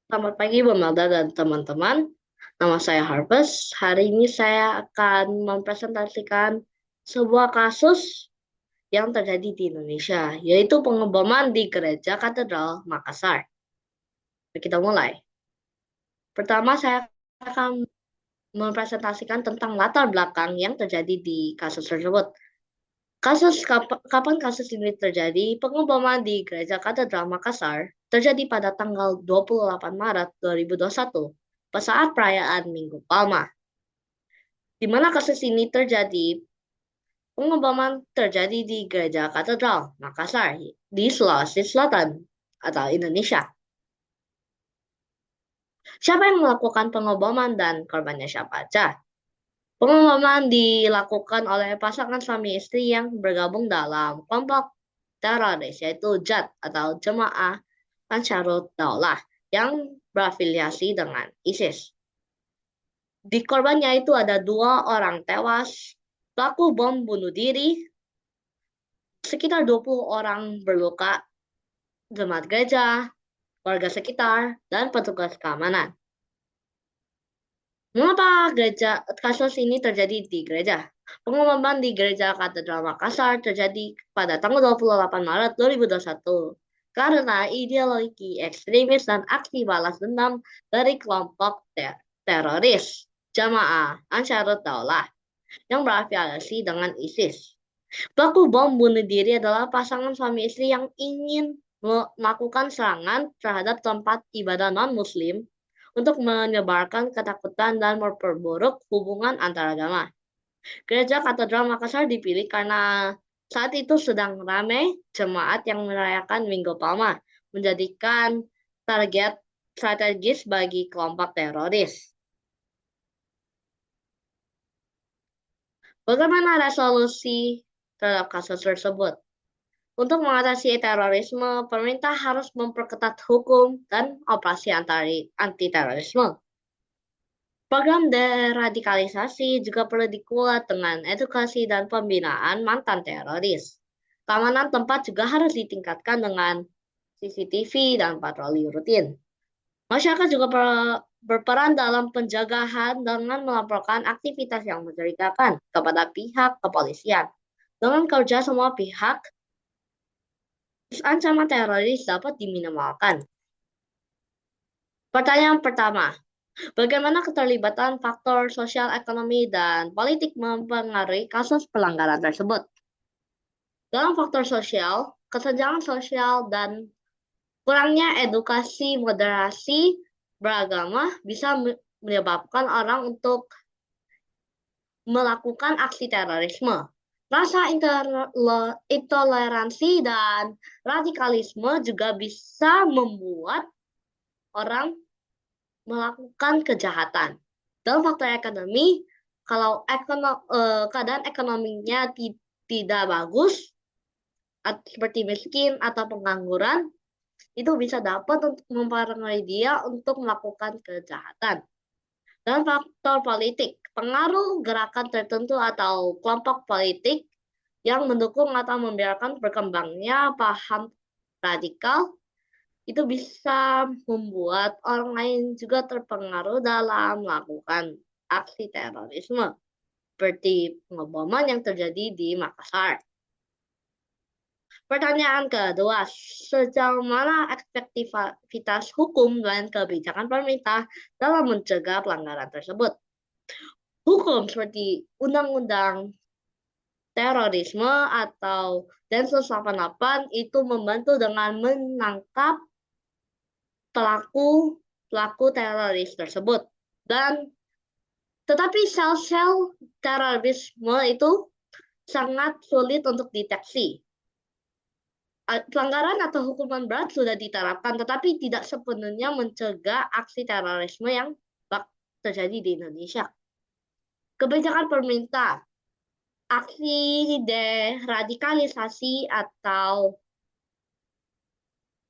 Selamat pagi, Bu Melda dan teman-teman. Nama saya Harvest. Hari ini saya akan mempresentasikan sebuah kasus yang terjadi di Indonesia, yaitu pengeboman di Gereja Katedral Makassar. Kita mulai. Pertama, saya akan mempresentasikan tentang latar belakang yang terjadi di kasus tersebut. Kapan kasus ini terjadi? Pengeboman di Gereja Katedral Makassar terjadi pada tanggal 28 Maret 2021, pada saat perayaan Minggu Palma. Di mana kasus ini terjadi? Pengeboman terjadi di Gereja Katedral Makassar di Sulawesi Selatan atau Indonesia. Siapa yang melakukan pengeboman dan korbannya siapa aja? Pengeboman dilakukan oleh pasangan suami istri yang bergabung dalam kelompok teroris, yaitu JAD atau Jemaah Ansarut Daulah yang berafiliasi dengan ISIS. Di korbannya itu ada dua orang tewas, pelaku bom bunuh diri, sekitar 20 orang berluka, jemaat gereja, warga sekitar, dan petugas keamanan. Mengapa kasus ini terjadi di gereja? Pengumuman di Gereja Katedral Makassar terjadi pada tanggal 28 Maret 2021 karena ideologi ekstremis dan aksi balas dendam dari kelompok teroris Jamaah Ansarut Daulah yang berafiliasi dengan ISIS. Pelaku bom bunuh diri adalah pasangan suami istri yang ingin melakukan serangan terhadap tempat ibadah non-Muslim untuk menyebarkan ketakutan dan memperburuk hubungan antaragama. Gereja Katedral Makassar dipilih karena saat itu sedang ramai jemaat yang merayakan Minggu Palma, menjadikan target strategis bagi kelompok teroris. Bagaimana resolusi terhadap kasus tersebut? Untuk mengatasi terorisme, pemerintah harus memperketat hukum dan operasi anti-terorisme. Program deradikalisasi juga perlu dikuat dengan edukasi dan pembinaan mantan teroris. Keamanan tempat juga harus ditingkatkan dengan CCTV dan patroli rutin. Masyarakat juga berperan dalam penjagaan dengan melaporkan aktivitas yang mencurigakan kepada pihak kepolisian. Dengan kerja semua pihak, ancaman teroris dapat diminimalkan. Pertanyaan pertama, bagaimana keterlibatan faktor sosial, ekonomi, dan politik mempengaruhi kasus pelanggaran tersebut? Dalam faktor sosial, kesenjangan sosial dan kurangnya edukasi moderasi beragama bisa menyebabkan orang untuk melakukan aksi terorisme. Rasa intoleransi dan radikalisme juga bisa membuat orang melakukan kejahatan. Dalam faktor ekonomi, kalau keadaan ekonominya tidak bagus, seperti miskin atau pengangguran, itu bisa dapat untuk mempengaruhi dia untuk melakukan kejahatan. Dan faktor politik, pengaruh gerakan tertentu atau kelompok politik yang mendukung atau membiarkan berkembangnya paham radikal itu bisa membuat orang lain juga terpengaruh dalam melakukan aksi terorisme, seperti pengeboman yang terjadi di Makassar. Pertanyaan kedua, sejauh mana efektivitas hukum dan kebijakan pemerintah dalam mencegah pelanggaran tersebut? Hukum seperti Undang-Undang Terorisme atau Densus 88 itu membantu dengan menangkap pelaku pelaku teroris tersebut. Dan tetapi sel-sel terorisme itu sangat sulit untuk deteksi. Pelanggaran atau hukuman berat sudah diterapkan, tetapi tidak sepenuhnya mencegah aksi terorisme yang terjadi di Indonesia. Kebijakan pemerintah, aksi deradikalisasi atau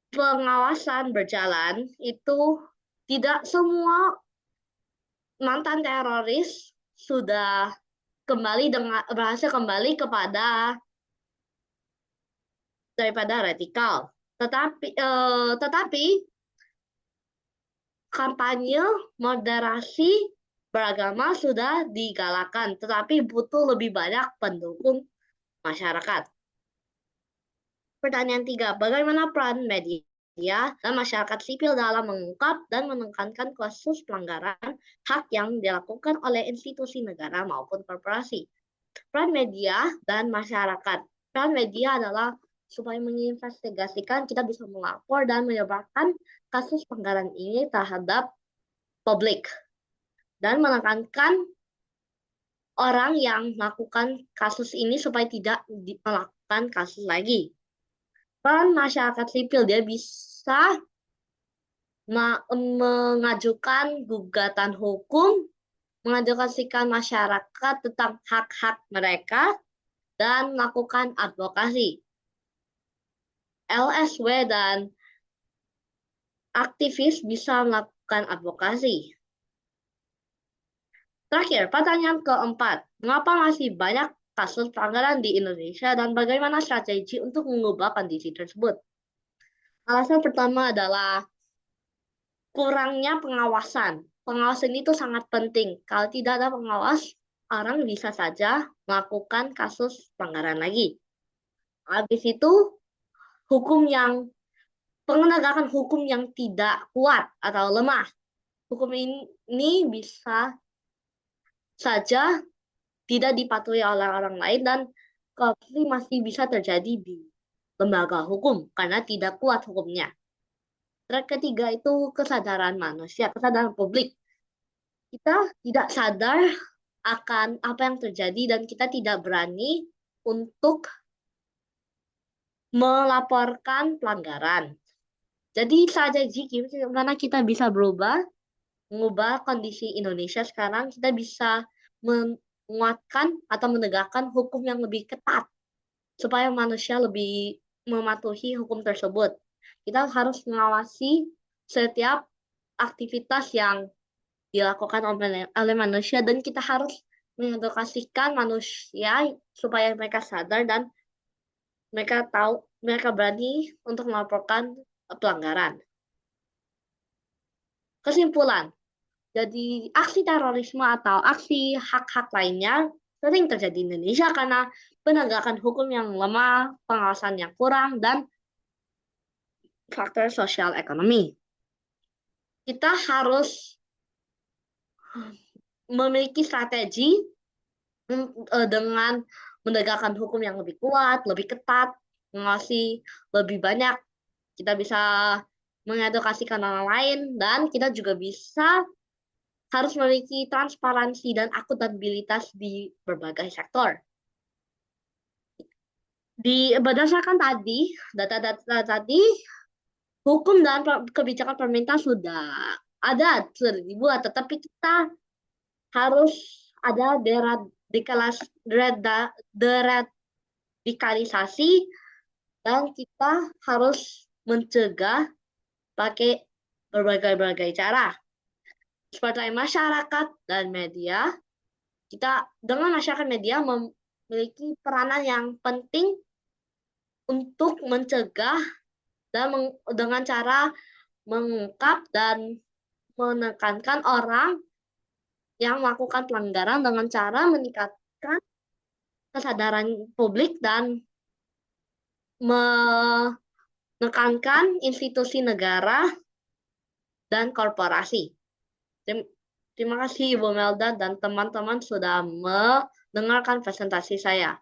pengawasan berjalan itu tidak semua mantan teroris sudah berhasil kembali daripada radikal. Tetapi kampanye moderasi beragama sudah digalakan, tetapi butuh lebih banyak pendukung masyarakat. Pertanyaan 3, bagaimana peran media dan masyarakat sipil dalam mengungkap dan menekankan kasus pelanggaran hak yang dilakukan oleh institusi negara maupun korporasi? Peran media dan masyarakat. Peran media adalah supaya menginvestigasikan, kita bisa melapor dan menyebarkan kasus pelanggaran ini terhadap publik dan menekankan orang yang melakukan kasus ini supaya tidak melakukan kasus lagi. Peran masyarakat sipil, dia bisa mengajukan gugatan hukum, mengedukasikan masyarakat tentang hak-hak mereka, dan melakukan advokasi. LSW dan aktivis bisa melakukan advokasi. Terakhir, pertanyaan keempat, mengapa masih banyak kasus pelanggaran di Indonesia dan bagaimana strategi untuk mengubah kondisi tersebut? Alasan pertama adalah kurangnya pengawasan. Pengawasan itu sangat penting. Kalau tidak ada pengawas, orang bisa saja melakukan kasus pelanggaran lagi. Habis itu, hukum yang penegakan hukum yang tidak kuat atau lemah. Hukum ini bisa saja tidak dipatuhi oleh orang lain dan korupsi masih bisa terjadi di lembaga hukum karena tidak kuat hukumnya. Terus ketiga itu kesadaran manusia, kesadaran publik. Kita tidak sadar akan apa yang terjadi dan kita tidak berani untuk melaporkan pelanggaran. Jadi strategi gimana kita bisa berubah, mengubah kondisi Indonesia sekarang, kita bisa menguatkan atau menegakkan hukum yang lebih ketat supaya manusia lebih mematuhi hukum tersebut. Kita harus mengawasi setiap aktivitas yang dilakukan oleh manusia dan kita harus mengedukasikan manusia supaya mereka sadar dan mereka tahu, mereka berani untuk melaporkan pelanggaran. Kesimpulan, jadi aksi terorisme atau aksi hak-hak lainnya sering terjadi di Indonesia karena penegakan hukum yang lemah, pengawasan yang kurang, dan faktor sosial ekonomi. Kita harus memiliki strategi dengan menegakkan hukum yang lebih kuat, lebih ketat, mengawasi lebih banyak. Kita bisa mengedukasikan orang lain, dan kita juga bisa harus memiliki transparansi dan akuntabilitas di berbagai sektor. Berdasarkan tadi, data-data tadi, hukum dan kebijakan pemerintah sudah ada, sudah dibuat, tetapi kita harus ada deradikalisasi dan kita harus mencegah pakai berbagai cara. Seperti masyarakat dan media, kita dengan masyarakat media memiliki peranan yang penting untuk mencegah dan dengan cara mengungkap dan menekankan orang yang melakukan pelanggaran dengan cara meningkatkan kesadaran publik dan menekankan institusi negara dan korporasi. Terima kasih Ibu Melda dan teman-teman sudah mendengarkan presentasi saya.